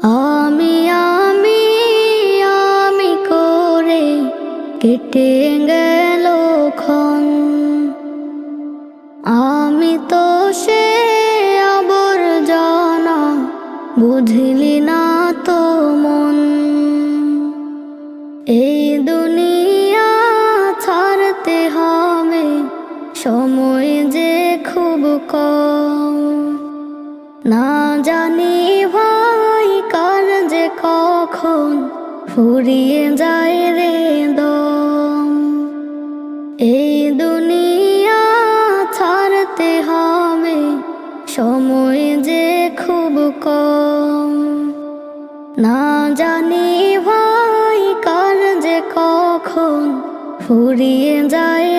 আমি আমি আমি করে কেটে গেল ক্ষণ। আমি তো সে আবর্জনা, বুঝলি না তো মন। এই দুনিয়া ছাড়তে হবে, সময় যে খুব কম। না জানি ভাই কার যে কখন ফুরিয়ে যায় রে দম। এই দুনিয়া ছাড়তে হবে, সময় যে খুব কম। না জানি ভাই কার যে কখন ফুরিয়ে যায়